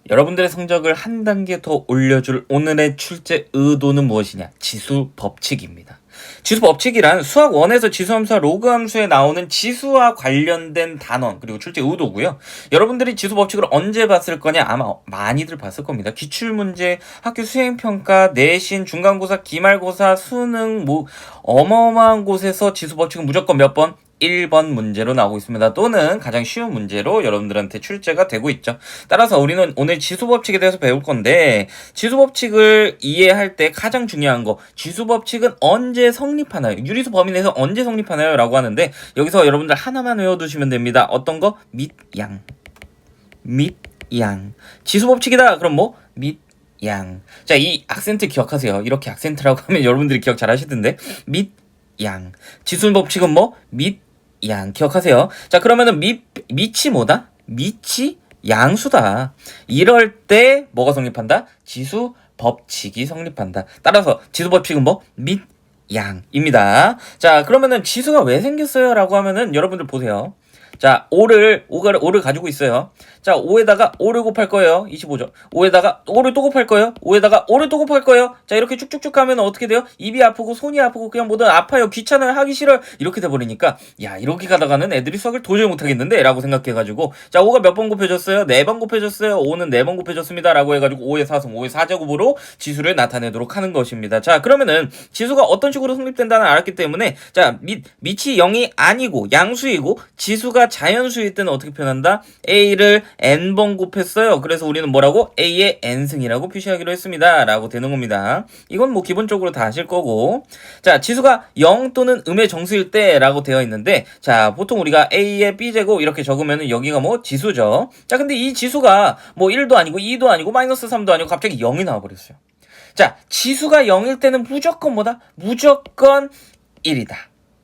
여러분들의 성적을 한 단계 더 올려줄 오늘의 출제 의도는 무엇이냐? 지수 법칙입니다. 지수 법칙이란 수학 1에서 지수함수와 로그함수에 나오는 지수와 관련된 단원 그리고 출제 의도고요. 여러분들이 지수 법칙을 언제 봤을 거냐? 아마 많이들 봤을 겁니다. 기출문제, 학교 수행평가, 내신, 중간고사, 기말고사, 수능 뭐 어마어마한 곳에서 지수 법칙은 무조건 몇 번? 1번 문제로 나오고 있습니다. 또는 가장 쉬운 문제로 여러분들한테 출제가 되고 있죠. 따라서 우리는 오늘 지수법칙에 대해서 배울 건데, 지수법칙을 이해할 때 가장 중요한 거, 지수법칙은 언제 성립하나요? 유리수 범위 내에서 언제 성립하나요? 라고 하는데, 여기서 여러분들 하나만 외워두시면 됩니다. 어떤 거? 밑, 양. 밑, 양. 지수법칙이다. 그럼 뭐? 밑, 양. 자, 이 악센트 기억하세요. 이렇게 악센트라고 하면 여러분들이 기억 잘 하시던데. 밑, 양. 지수법칙은 뭐? 밑, 양. 기억하세요. 자, 그러면은 밑이 뭐다? 밑이 양수다. 이럴 때 뭐가 성립한다? 지수 법칙이 성립한다. 따라서 지수 법칙은 뭐? 밑, 양입니다. 자, 그러면은 지수가 왜 생겼어요? 라고 하면은 여러분들 보세요. 자, 5를 가지고 있어요. 자, 5에다가 5를 곱할 거예요. 25죠. 5에다가 5를 또 곱할 거예요. 5에다가 5를 또 곱할 거예요. 자, 이렇게 쭉쭉쭉 가면 어떻게 돼요? 입이 아프고 손이 아프고 그냥 뭐든 아파요. 귀찮아요. 하기 싫어요. 이렇게 돼버리니까 야, 이렇게 가다가는 애들이 수학을 도저히 못하겠는데? 라고 생각해가지고 자, 5가 몇 번 곱해졌어요? 4번 곱해졌어요. 5는 4번 곱해졌습니다. 라고 해가지고 5의 4승, 5의 4제곱으로 지수를 나타내도록 하는 것입니다. 자, 그러면은 지수가 어떤 식으로 성립된다는 알았기 때문에 자, 밑이 0이 아니고 양수이고 지수가 자연수일 때는 어떻게 표현한다? A를 n번 곱했어요. 그래서 우리는 뭐라고? A의 n승이라고 표시하기로 했습니다. 라고 되는 겁니다. 이건 뭐 기본적으로 다 아실 거고. 자, 지수가 0 또는 음의 정수일 때 라고 되어 있는데 자, 보통 우리가 A의 B제곱 이렇게 적으면 여기가 뭐 지수죠. 자, 근데 이 지수가 뭐 1도 아니고 2도 아니고 마이너스 3도 아니고 갑자기 0이 나와버렸어요. 자, 지수가 0일 때는 무조건 뭐다? 무조건 1이다.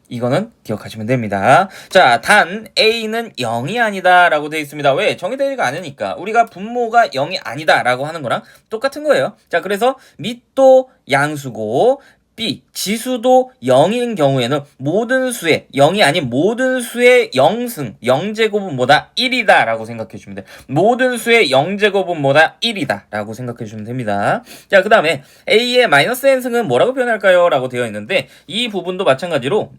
이거는 기억하시면 됩니다. 자, 단 A는 0이 아니다 라고 되어 있습니다. 왜? 정의되지가 않으니까. 우리가 분모가 0이 아니다 라고 하는 거랑 똑같은 거예요. 자, 그래서 밑도 양수고 B, 지수도 0인 경우에는 모든 수의 0이 아닌 모든 수의 0승, 0제곱은 뭐다? 1이다 라고 생각해 주시면 돼요. 모든 수의 0제곱은 뭐다? 1이다 라고 생각해 주시면 됩니다. 자, 그 다음에 A의 마이너스 n승은 뭐라고 표현할까요? 라고 되어 있는데 이 부분도 마찬가지로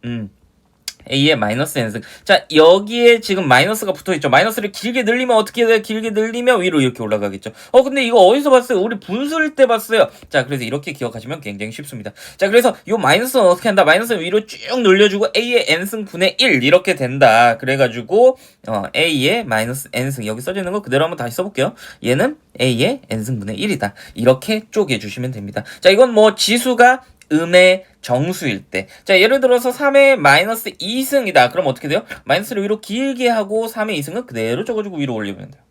A의 마이너스 n승. 자, 여기에 지금 마이너스가 붙어있죠. 마이너스를 길게 늘리면 어떻게 돼요? 길게 늘리면 위로 이렇게 올라가겠죠. 근데 이거 어디서 봤어요? 우리 분수일 때 봤어요. 자, 그래서 이렇게 기억하시면 굉장히 쉽습니다. 자, 그래서 요 마이너스는 어떻게 한다? 마이너스는 위로 쭉 늘려주고 A의 n승 분의 1 이렇게 된다. 그래가지고 A의 마이너스 n승 여기 써져 있는 거 그대로 한번 다시 써볼게요. 얘는 A의 n승 분의 1이다. 이렇게 쪼개주시면 됩니다. 자, 이건 뭐 지수가 음의 정수일 때. 자, 예를 들어서 3의 마이너스 2승이다. 그럼 어떻게 돼요? 마이너스를 위로 길게 하고 3의 2승은 그대로 적어주고 위로 올리면 돼요.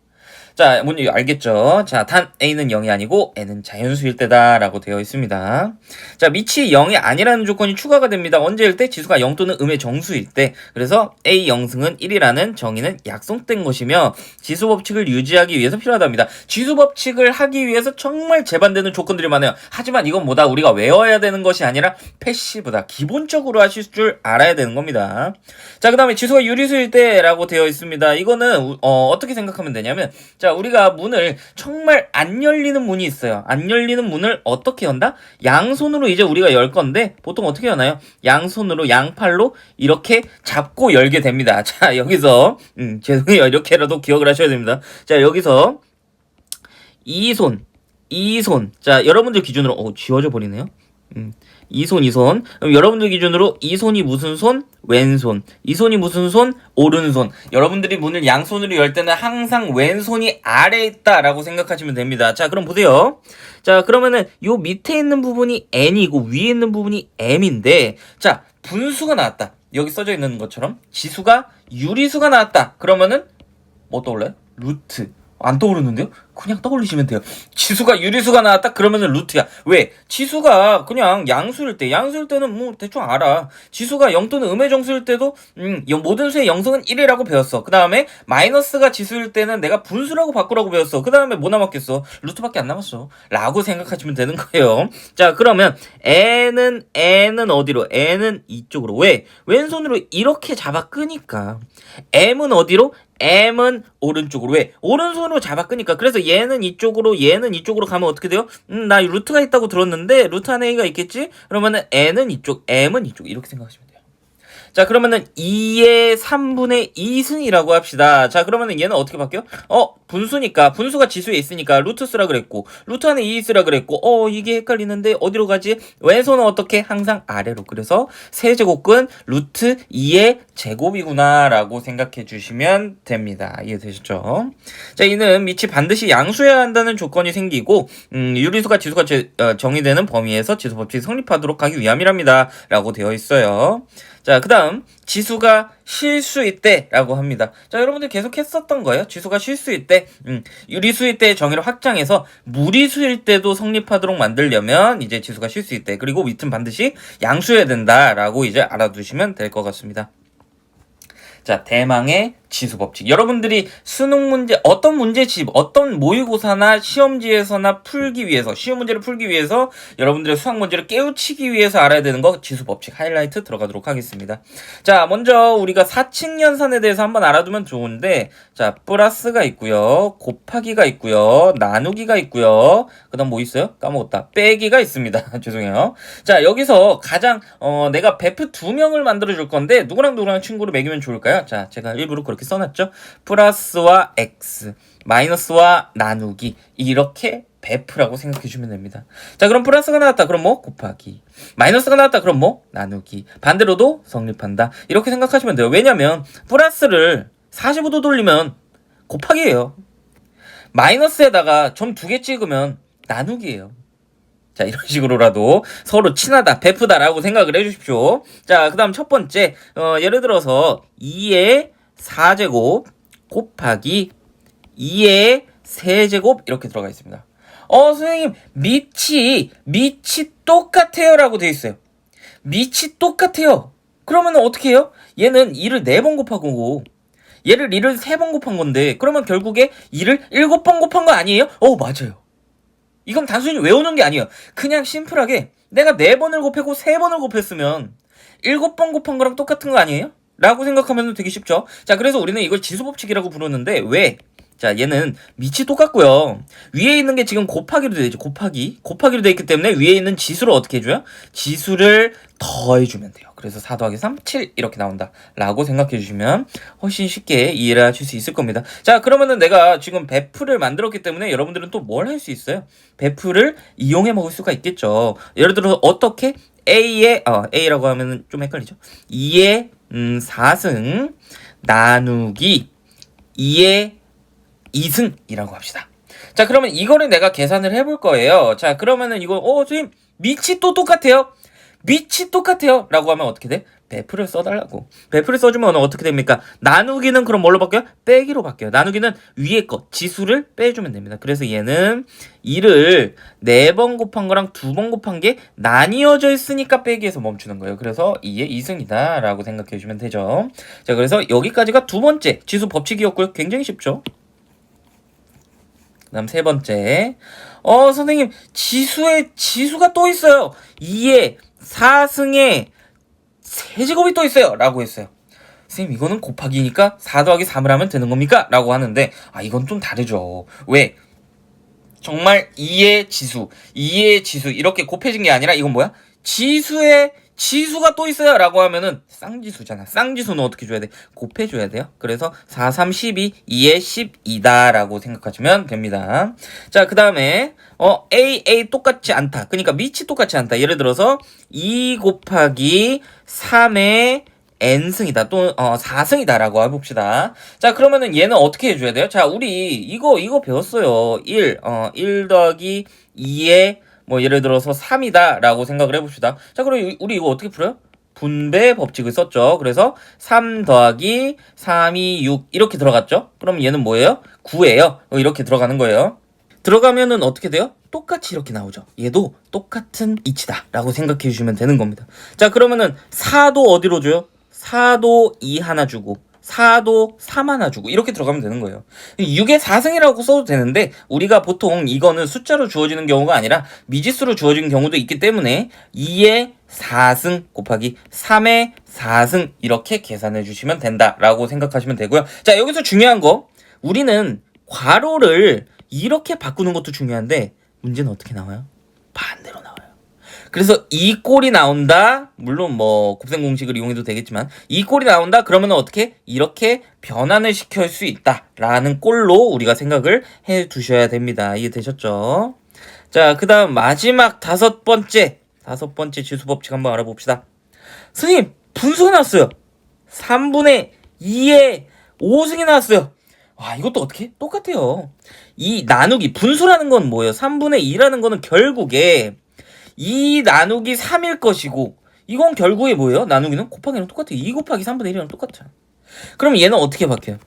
자, 뭔지 알겠죠? 자, 단 A는 0이 아니고 N은 자연수일 때다 라고 되어 있습니다. 자, 밑이 0이 아니라는 조건이 추가가 됩니다. 언제일 때? 지수가 0 또는 음의 정수일 때. 그래서 A 0승은 1이라는 정의는 약속된 것이며 지수 법칙을 유지하기 위해서 필요하답니다. 지수 법칙을 하기 위해서 정말 제반되는 조건들이 많아요. 하지만 이건 뭐다? 우리가 외워야 되는 것이 아니라 패시브다. 기본적으로 하실 줄 알아야 되는 겁니다. 자, 그 다음에 지수가 유리수일 때 라고 되어 있습니다. 이거는 어떻게 생각하면 되냐면 자, 우리가 문을 정말 안 열리는 문이 있어요. 안 열리는 문을 어떻게 연다? 양손으로 이제 우리가 열 건데 보통 어떻게 여나요? 양손으로 양팔로 이렇게 잡고 열게 됩니다. 자, 여기서 죄송해요. 이렇게라도 기억을 하셔야 됩니다. 자, 여기서 이 손. 자, 여러분들 기준으로 지워져 버리네요. 이 손. 그럼 여러분들 기준으로 이 손이 무슨 손? 왼손. 이 손이 무슨 손? 오른손. 여러분들이 문을 양손으로 열 때는 항상 왼손이 아래에 있다라고 생각하시면 됩니다. 자, 그럼 보세요. 자, 그러면은 요 밑에 있는 부분이 n이고 위에 있는 부분이 m인데 자, 분수가 나왔다. 여기 써져 있는 것처럼 지수가 유리수가 나왔다. 그러면은 뭐 떠올라요? 루트. 안 떠오르는데요? 그냥 떠올리시면 돼요. 지수가 유리수가 나왔다? 그러면은 루트야. 왜? 지수가 그냥 양수일 때는 뭐 대충 알아. 지수가 0 또는 음의 정수일 때도 모든 수의 0승은 1이라고 배웠어. 그 다음에 마이너스가 지수일 때는 내가 분수라고 바꾸라고 배웠어. 그 다음에 뭐 남았겠어? 루트밖에 안 남았어. 라고 생각하시면 되는 거예요. 자, 그러면 n은 어디로? n은 이쪽으로. 왜? 왼손으로 이렇게 잡아 끄니까. m은 어디로? m은 오른쪽으로. 왜? 오른손으로 잡아 끄니까. 그래서 얘는 이쪽으로 가면 어떻게 돼요? 나 루트가 있다고 들었는데 루트 안에 a가 있겠지? 그러면은 n은 이쪽, m은 이쪽. 이렇게 생각하시면 돼요. 자, 그러면은 2의 3분의 2승이라고 합시다. 자, 그러면은 얘는 어떻게 바뀌어? 분수니까, 분수가 지수에 있으니까 루트 쓰라 그랬고, 루트 안에 2 쓰라 그랬고, 이게 헷갈리는데 어디로 가지? 왼손은 어떻게? 항상 아래로. 그래서 세제곱근 루트 2의 제곱이구나 라고 생각해 주시면 됩니다. 이해되셨죠? 자, 이는 밑이 반드시 양수해야 한다는 조건이 생기고, 유리수가 지수가 정의되는 범위에서 지수 법칙이 성립하도록 하기 위함이랍니다. 라고 되어 있어요. 자, 그 다음 지수가 실수일 때라고 합니다. 자, 여러분들 계속 했었던 거예요. 지수가 실수일 때, 유리수일 때의 정의를 확장해서 무리수일 때도 성립하도록 만들려면 이제 지수가 실수일 때, 그리고 밑은 반드시 양수해야 된다라고 이제 알아두시면 될 것 같습니다. 자, 대망의 지수 법칙. 여러분들이 수능 문제, 어떤 문제집, 어떤 모의고사나 시험지에서나 풀기 위해서, 쉬운 문제를 풀기 위해서 여러분들의 수학 문제를 깨우치기 위해서 알아야 되는 거 지수 법칙 하이라이트 들어가도록 하겠습니다. 자, 먼저 우리가 사칙연산에 대해서 한번 알아두면 좋은데, 자, 플러스가 있고요, 곱하기가 있고요, 나누기가 있고요, 그 다음 뭐 있어요? 까먹었다. 빼기가 있습니다. 죄송해요. 자, 여기서 가장 내가 베프 2명을 만들어 줄 건데 누구랑 친구를 매기면 좋을까요? 자, 제가 일부러 그렇게 써놨죠. 플러스와 x, 마이너스와 나누기, 이렇게 베프라고 생각해 주면 됩니다. 자, 그럼 플러스가 나왔다. 그럼 뭐? 곱하기. 마이너스가 나왔다. 그럼 뭐? 나누기. 반대로도 성립한다. 이렇게 생각하시면 돼요. 왜냐면 플러스를 45도 돌리면 곱하기예요. 마이너스에다가 점 2개 찍으면 나누기예요. 자, 이런 식으로라도 서로 친하다, 베프다라고 생각을 해주십시오. 자, 그 다음 첫 번째, 예를 들어서 2의 4제곱 곱하기 2의 세제곱 이렇게 들어가 있습니다. 선생님, 밑이 똑같아요 라고 되어 있어요. 밑이 똑같아요. 그러면 어떻게 해요? 얘는 2를 4번 곱한 거고, 얘를 2를 3번 곱한 건데, 그러면 결국에 2를 7번 곱한 거 아니에요? 맞아요. 이건 단순히 외우는 게 아니에요. 그냥 심플하게 내가 4번을 곱하고 3번을 곱했으면 7번 곱한 거랑 똑같은 거 아니에요? 라고 생각하면 되게 쉽죠. 자, 그래서 우리는 이걸 지수법칙이라고 부르는데 왜? 자, 얘는 밑이 똑같고요. 위에 있는 게 지금 곱하기로 되어 있죠. 곱하기로 되어 있기 때문에 위에 있는 지수를 어떻게 해줘요? 지수를 더해주면 돼요. 그래서 4 더하기 3, 7 이렇게 나온다 라고 생각해 주시면 훨씬 쉽게 이해를 하실 수 있을 겁니다. 자, 그러면은 내가 지금 베프를 만들었기 때문에 여러분들은 또 뭘 할 수 있어요? 베프를 이용해 먹을 수가 있겠죠. 예를 들어서 어떻게? A라고 하면 좀 헷갈리죠. 2의 4승 나누기 2의 2승이라고 합시다. 자, 그러면 이거를 내가 계산을 해볼 거예요. 자, 그러면은 이거 선생님 밑이 또 똑같아요. 밑이 똑같아요 라고 하면 어떻게 돼? 베프를 써달라고. 베프를 써주면 어떻게 됩니까? 나누기는 그럼 뭘로 바뀌어요? 빼기로 바뀌어요. 나누기는 위에 거 지수를 빼주면 됩니다. 그래서 얘는 2를 4번 곱한 거랑 2번 곱한 게 나뉘어져 있으니까 빼기에서 멈추는 거예요. 그래서 2의 2승이다 라고 생각해 주면 되죠. 자, 그래서 여기까지가 두 번째 지수 법칙이었고요. 굉장히 쉽죠. 그 다음 세 번째, 선생님 지수가 또 있어요. 2의 4승에 세제곱이 또 있어요 라고 했어요. 선생님, 이거는 곱하기니까 4 더하기 3을 하면 되는 겁니까? 라고 하는데 이건 좀 다르죠. 왜? 정말 2의 지수 이렇게 곱해진 게 아니라 이건 뭐야? 지수가 또 있어요 라고 하면은 쌍지수잖아. 쌍지수는 어떻게 줘야 돼? 곱해줘야 돼요. 그래서 4, 3, 12, 2에 10이다 라고 생각하시면 됩니다. 자, 그 다음에 A 똑같지 않다. 그러니까 밑이 똑같지 않다. 예를 들어서 2 곱하기 3의 n승이다. 또 4승이다 라고 해봅시다. 자, 그러면은 얘는 어떻게 해줘야 돼요? 자, 우리 이거 배웠어요. 1 더하기 2의 예를 들어서 3이다 라고 생각을 해봅시다. 자, 그럼 우리 이거 어떻게 풀어요? 분배 법칙을 썼죠. 그래서 3 더하기 3이 6 이렇게 들어갔죠. 그럼 얘는 뭐예요? 9예요. 이렇게 들어가는 거예요. 들어가면은 어떻게 돼요? 똑같이 이렇게 나오죠. 얘도 똑같은 이치다 라고 생각해 주시면 되는 겁니다. 자, 그러면은 4도 어디로 줘요? 4도 2 하나 주고 4도 3 하나 주고 이렇게 들어가면 되는 거예요. 6의 4승이라고 써도 되는데 우리가 보통 이거는 숫자로 주어지는 경우가 아니라 미지수로 주어지는 경우도 있기 때문에 2의 4승 곱하기 3의 4승 이렇게 계산해 주시면 된다라고 생각하시면 되고요. 자, 여기서 중요한 거, 우리는 괄호를 이렇게 바꾸는 것도 중요한데 문제는 어떻게 나와요? 반대로 나와요. 그래서 이 꼴이 나온다. 물론 뭐 곱셈 공식을 이용해도 되겠지만 이 꼴이 나온다. 그러면 어떻게? 이렇게 변환을 시킬 수 있다라는 꼴로 우리가 생각을 해 두셔야 됩니다. 이해되셨죠? 자, 그 다음 마지막 다섯 번째 지수 법칙 한번 알아봅시다. 선생님, 분수가 나왔어요. 3분의 2의 5승이 나왔어요. 와, 이것도 어떻게? 똑같아요. 이 나누기, 분수라는 건 뭐예요? 3분의 2라는 거는 결국에 2 나누기 3일 것이고, 이건 결국에 뭐예요? 나누기는 곱하기랑 똑같아요. 2 곱하기 3분의 1이랑 똑같잖아. 그럼 얘는 어떻게 바뀌어요?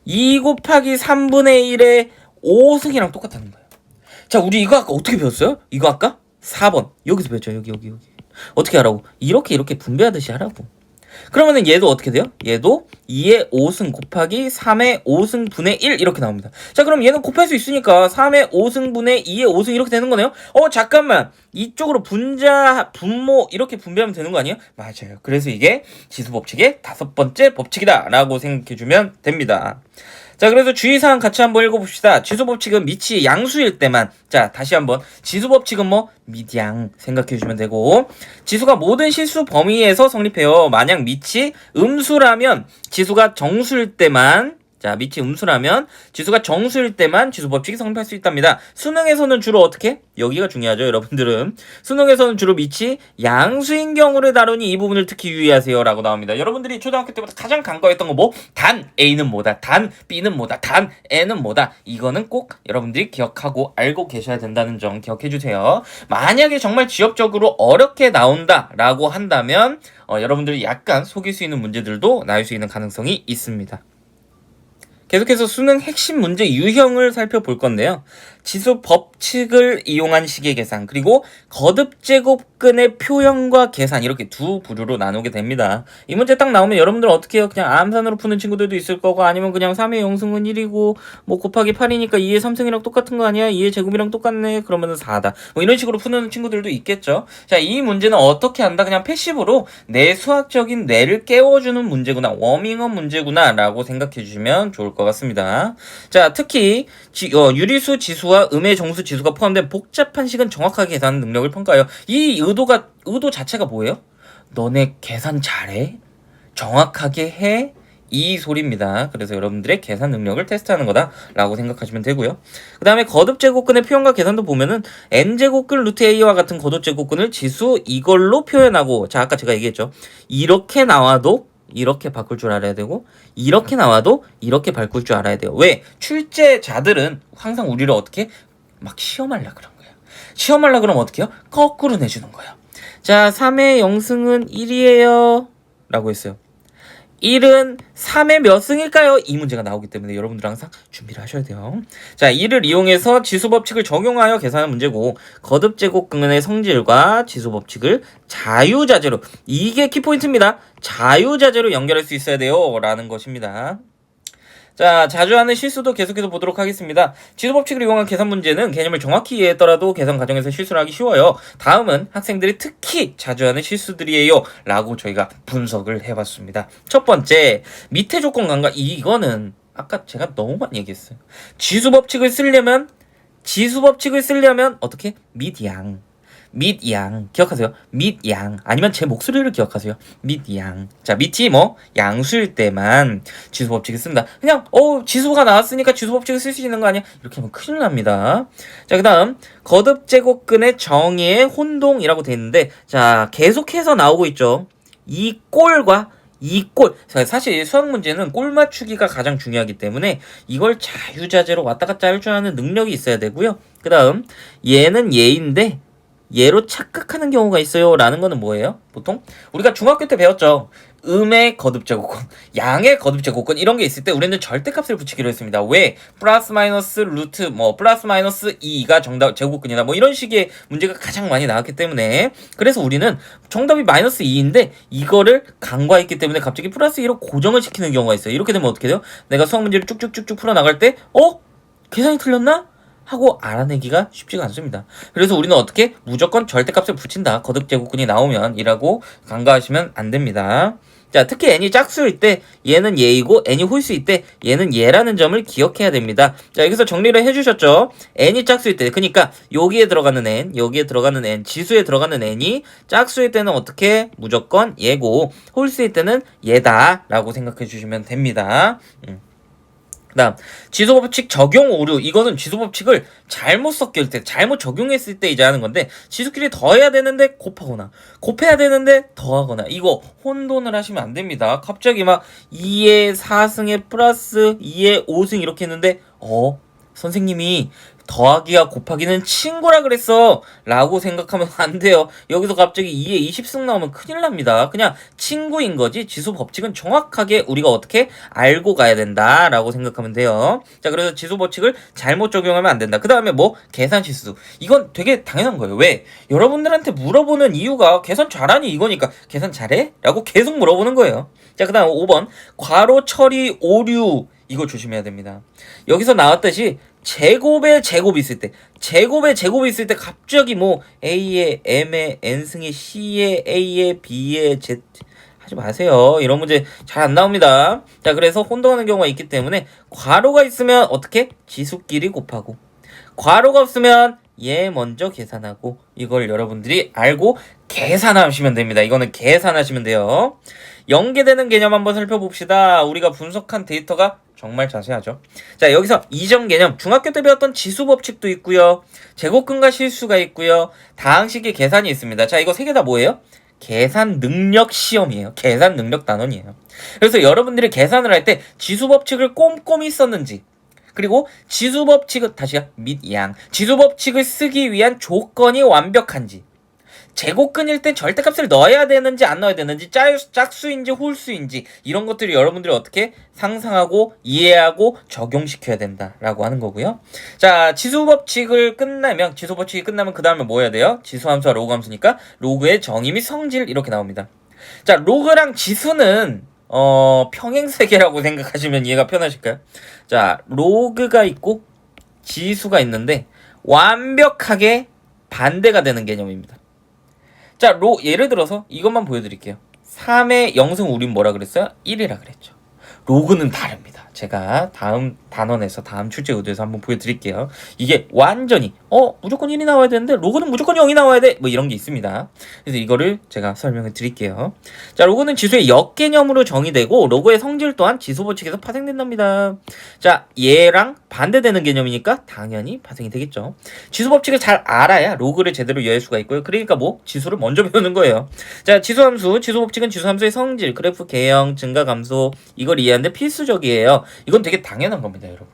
2 곱하기 3분의 1의 5승이랑 똑같다는 거예요. 자, 우리 이거 아까 어떻게 배웠어요? 이거 아까 4번 여기서 배웠죠. 여기 어떻게 하라고? 이렇게 분배하듯이 하라고. 그러면은 얘도 어떻게 돼요? 얘도 2의 5승 곱하기 3의 5승 분의 1 이렇게 나옵니다. 자, 그럼 얘는 곱할 수 있으니까 3의 5승 분의 2의 5승 이렇게 되는 거네요. 잠깐만, 이쪽으로 분자, 분모 이렇게 분배하면 되는 거 아니에요? 맞아요. 그래서 이게 지수법칙의 다섯 번째 법칙이다 라고 생각해주면 됩니다. 자, 그래서 주의사항 같이 한번 읽어봅시다. 지수법칙은 밑이 양수일 때만, 자, 다시 한번 지수법칙은 뭐? 밑양 생각해주시면 되고, 지수가 모든 실수 범위에서 성립해요. 만약 밑이 음수라면 지수가 정수일 때만, 자, 밑이 음수라면 지수가 정수일 때만 지수법칙이 성립할 수 있답니다. 수능에서는 주로 어떻게? 여기가 중요하죠, 여러분들은. 수능에서는 주로 밑이 양수인 경우를 다루니 이 부분을 특히 유의하세요 라고 나옵니다. 여러분들이 초등학교 때부터 가장 간과했던 거 뭐? 단 A는 뭐다, 단 B는 뭐다, 단 N은 뭐다. 이거는 꼭 여러분들이 기억하고 알고 계셔야 된다는 점 기억해주세요. 만약에 정말 지역적으로 어렵게 나온다 라고 한다면 여러분들이 약간 속일 수 있는 문제들도 나올 수 있는 가능성이 있습니다. 계속해서 수능 핵심 문제 유형을 살펴볼 건데요. 지수 법칙을 이용한 식의 계산, 그리고 거듭제곱근의 표현과 계산, 이렇게 두 부류로 나누게 됩니다. 이 문제 딱 나오면 여러분들은 어떻게 해요? 그냥 암산으로 푸는 친구들도 있을 거고, 아니면 그냥 3의 0승은 1이고 뭐 곱하기 8이니까 2의 3승이랑 똑같은 거 아니야? 2의 제곱이랑 똑같네? 그러면은 4다. 뭐 이런 식으로 푸는 친구들도 있겠죠. 자, 이 문제는 어떻게 한다? 그냥 패시브로 내 수학적인 뇌를 깨워주는 문제구나, 워밍업 문제구나 라고 생각해 주시면 좋을 것 같습니다. 자, 특히 유리수 지수와 음의 정수 지수가 포함된 복잡한 식은 정확하게 계산하는 능력을 평가해요. 이 의도 자체가 뭐예요? 너네 계산 잘해? 정확하게 해? 이 소리입니다. 그래서 여러분들의 계산 능력을 테스트하는 거다 라고 생각하시면 되고요. 그 다음에 거듭제곱근의 표현과 계산도 보면은 n제곱근 루트 a와 같은 거듭제곱근을 지수 이걸로 표현하고, 자, 아까 제가 얘기했죠. 이렇게 나와도 이렇게 바꿀 줄 알아야 되고, 이렇게 나와도 이렇게 바꿀 줄 알아야 돼요. 왜? 출제자들은 항상 우리를 어떻게? 막 시험하려고 그런 거예요. 시험하려고 그러면 어떻게 해요? 거꾸로 내주는 거예요. 자, 3의 0승은 1이에요 라고 했어요. 1은 3의 몇 승일까요? 이 문제가 나오기 때문에 여러분들 항상 준비를 하셔야 돼요. 자, 이를 이용해서 지수법칙을 적용하여 계산하는 문제고, 거듭제곱근의 성질과 지수법칙을 자유자재로, 이게 키포인트입니다. 자유자재로 연결할 수 있어야 돼요 라는 것입니다. 자, 자주 하는 실수도 계속해서 보도록 하겠습니다. 지수법칙을 이용한 계산 문제는 개념을 정확히 이해했더라도 계산 과정에서 실수를 하기 쉬워요. 다음은 학생들이 특히 자주 하는 실수들이에요 라고 저희가 분석을 해봤습니다. 첫 번째, 밑에 조건 간과, 이거는 아까 제가 너무 많이 얘기했어요. 지수법칙을 쓰려면 어떻게? 밑양 기억하세요. 밑양, 아니면 제 목소리를 기억하세요. 밑양. 자, 밑이 뭐 양수일 때만 지수법칙을 쓴다. 그냥 지수가 나왔으니까 지수법칙을 쓸 수 있는 거 아니야? 이렇게 하면 큰일 납니다. 자, 그 다음 거듭제곱근의 정의의 혼동이라고 되어 있는데, 자, 계속해서 나오고 있죠. 이 꼴과 이 꼴. 사실 수학 문제는 꼴 맞추기가 가장 중요하기 때문에 이걸 자유자재로 왔다 갔다 할 줄 아는 능력이 있어야 되고요. 그 다음 얘는 얘인데 얘로 착각하는 경우가 있어요. 라는 거는 뭐예요? 보통 우리가 중학교 때 배웠죠. 음의 거듭제곱권, 양의 거듭제곱권 이런 게 있을 때 우리는 절대값을 붙이기로 했습니다. 왜? 플러스 마이너스 루트 뭐 플러스 마이너스 2가 정답 제곱권이다. 뭐 이런 식의 문제가 가장 많이 나왔기 때문에 그래서 우리는 정답이 마이너스 2인데 이거를 간과했기 때문에 갑자기 플러스 2로 고정을 시키는 경우가 있어요. 이렇게 되면 어떻게 돼요? 내가 수학 문제를 쭉쭉쭉쭉 풀어 나갈 때 계산이 틀렸나? 하고 알아내기가 쉽지가 않습니다. 그래서 우리는 어떻게? 무조건 절대값을 붙인다. 거듭제곱근이 나오면 이라고 간과하시면 안 됩니다. 자, 특히 n이 짝수일 때 얘는 얘이고 n이 홀수일 때 얘는 얘라는 점을 기억해야 됩니다. 자, 여기서 정리를 해주셨죠? n이 짝수일 때 그러니까 여기에 들어가는 n, 여기에 들어가는 n, 지수에 들어가는 n이 짝수일 때는 어떻게? 무조건 얘고 홀수일 때는 얘다 라고 생각해 주시면 됩니다. 그다음 지수법칙 적용 오류. 이거는 지수법칙을 잘못 섞일 때, 잘못 적용했을 때 이제 하는 건데 지수끼리 더해야 되는데 곱하거나 곱해야 되는데 더하거나 이거 혼돈을 하시면 안 됩니다. 갑자기 막 2의 4승에 플러스 2의 5승 이렇게 했는데 선생님이 더하기와 곱하기는 친구라 그랬어 라고 생각하면 안 돼요. 여기서 갑자기 2에 20승 나오면 큰일 납니다. 그냥 친구인 거지 지수 법칙은 정확하게 우리가 어떻게 알고 가야 된다 라고 생각하면 돼요. 자, 그래서 지수 법칙을 잘못 적용하면 안 된다. 그 다음에 뭐 계산 실수. 이건 되게 당연한 거예요. 왜? 여러분들한테 물어보는 이유가 계산 잘하니 이거니까 계산 잘해? 라고 계속 물어보는 거예요. 자, 그 다음 5번 괄호 처리 오류. 이거 조심해야 됩니다. 여기서 나왔듯이 제곱의 제곱이 있을 때 갑자기 뭐 A의 M의 N승의 C의 A의 B의 Z 하지 마세요. 이런 문제 잘 안 나옵니다. 자, 그래서 혼동하는 경우가 있기 때문에 괄호가 있으면 어떻게? 지수끼리 곱하고 괄호가 없으면 얘 먼저 계산하고 이걸 여러분들이 알고 계산하시면 됩니다. 이거는 계산하시면 돼요. 연계되는 개념 한번 살펴봅시다. 우리가 분석한 데이터가 정말 자세하죠. 자, 여기서 이점 개념 중학교 때 배웠던 지수 법칙도 있고요. 제곱근과 실수가 있고요. 다항식의 계산이 있습니다. 자, 이거 세 개 다 뭐예요? 계산 능력 시험이에요. 계산 능력 단원이에요. 그래서 여러분들이 계산을 할 때 지수 법칙을 꼼꼼히 썼는지 그리고 지수 법칙은 다시요. 및 양. 지수 법칙을 쓰기 위한 조건이 완벽한지 제곱근일 땐 절대값을 넣어야 되는지 안 넣어야 되는지 짝수인지 홀수인지 이런 것들이 여러분들이 어떻게 상상하고 이해하고 적용시켜야 된다라고 하는 거고요. 자, 지수법칙이 끝나면 그 다음에 뭐 해야 돼요? 지수함수와 로그함수니까 로그의 정의 및 성질 이렇게 나옵니다. 자, 로그랑 지수는 평행세계라고 생각하시면 이해가 편하실까요? 자, 로그가 있고 지수가 있는데 완벽하게 반대가 되는 개념입니다. 자, 예를 들어서 이것만 보여드릴게요. 3의 0승 우린 뭐라 그랬어요? 1이라 그랬죠. 로그는 다릅니다. 제가 다음 단원에서 다음 출제 의도에서 한번 보여드릴게요. 이게 완전히 무조건 1이 나와야 되는데 로그는 무조건 0이 나와야 돼 뭐 이런 게 있습니다. 그래서 이거를 제가 설명을 드릴게요. 자, 로그는 지수의 역개념으로 정의되고 로그의 성질 또한 지수 법칙에서 파생된답니다. 자, 얘랑 반대되는 개념이니까 당연히 파생이 되겠죠. 지수 법칙을 잘 알아야 로그를 제대로 이해할 수가 있고요. 그러니까 뭐 지수를 먼저 배우는 거예요. 자, 지수함수, 지수 법칙은 지수함수의 성질, 그래프 개형, 증가 감소 이걸 이해하는데 필수적이에요. 이건 되게 당연한 겁니다, 여러분.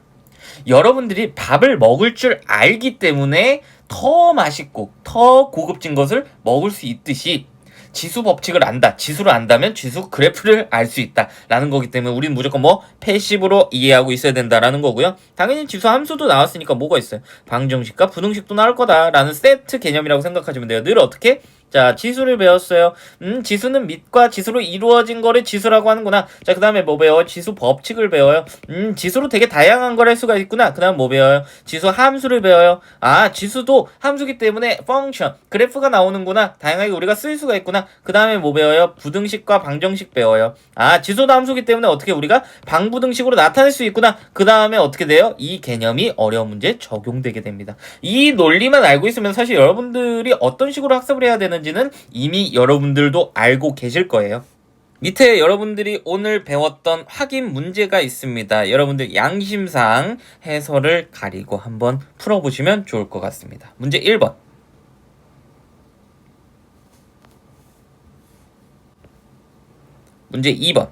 여러분들이 밥을 먹을 줄 알기 때문에 더 맛있고 더 고급진 것을 먹을 수 있듯이 지수 법칙을 안다. 지수를 안다면 지수 그래프를 알 수 있다. 라는 거기 때문에 우리는 무조건 뭐 패시브로 이해하고 있어야 된다라는 거고요. 당연히 지수 함수도 나왔으니까 뭐가 있어요? 방정식과 부등식도 나올 거다. 라는 세트 개념이라고 생각하시면 돼요. 늘 어떻게? 자, 지수를 배웠어요. 지수는 밑과 지수로 이루어진 거를 지수라고 하는구나. 자, 그 다음에 뭐 배워요? 지수 법칙을 배워요. 지수로 되게 다양한 걸 할 수가 있구나. 그 다음 뭐 배워요? 지수 함수를 배워요. 아, 지수도 함수기 때문에 펑션, 그래프가 나오는구나. 다양하게 우리가 쓸 수가 있구나. 그 다음에 뭐 배워요? 부등식과 방정식 배워요. 아, 지수도 함수기 때문에 어떻게 우리가 방부등식으로 나타낼 수 있구나. 그 다음에 어떻게 돼요? 이 개념이 어려운 문제에 적용되게 됩니다. 이 논리만 알고 있으면 사실 여러분들이 어떤 식으로 학습을 해야 되는지는 이미 여러분들도 알고 계실 거예요. 밑에 여러분들이 오늘 배웠던 확인 문제가 있습니다. 여러분들 양심상 해설을 가리고 한번 풀어보시면 좋을 것 같습니다. 문제 1번. 문제 2번.